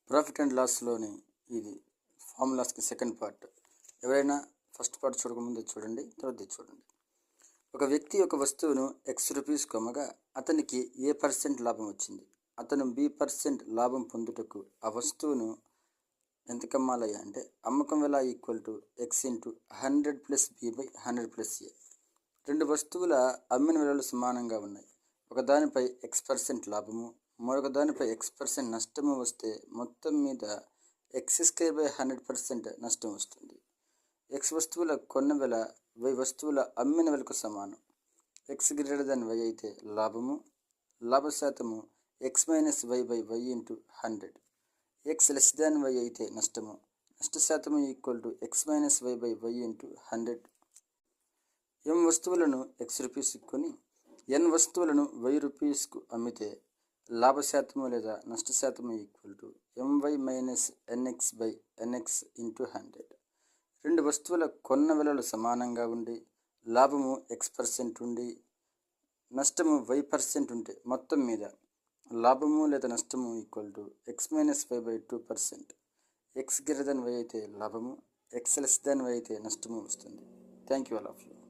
Profit and లాస్లోని ఇది ఫార్ములాస్కి second part. ఎవరైనా first part చూడకముందు చూడండి, తర్వాత చూడండి. ఒక వ్యక్తి ఒక వస్తువును ఎక్స్ రూపీస్ కొమ్మగా అతనికి ఏ% లాభం వచ్చింది. అతను B% లాభం పొందుటకు ఆ వస్తువును ఎంత కమ్మాలయ్యా అంటే అమ్మకం వెల equal to X into 100 + B/100 + A. రెండు వస్తువుల అమ్మిన విలువలు సమానంగా ఉన్నాయి. ఒకదానిపై X% లాభము, మరొక దానిపై X% నష్టము వస్తే మొత్తం మీద X²/100% నష్టం వస్తుంది. X వస్తువుల కొన్న వెల Y వస్తువుల అమ్మిన వెలకు సమానం. X>Y అయితే లాభము, లాభశాతము X-Y/Y ఇంటూ 100. X<Y అయితే నష్టము, నష్టశాతము equal to X-Y/Y into 100. M వస్తువులను X రూపీస్కి కొని N వస్తువులను Y రూపీస్కు అమ్మితే లాభశాతము లేదా నష్టశాతము equal to MY - NX/NX into 100. రెండు వస్తువుల కొన్న వెలలు సమానంగా ఉండి లాభము X% ఉండి నష్టము Y% ఉంటే మొత్తం మీద లాభము లేదా నష్టము ఈక్వల్ టు X-Y/2%. X>Y అయితే లాభము, X>Y అయితే నష్టము వస్తుంది. Thank you all of you.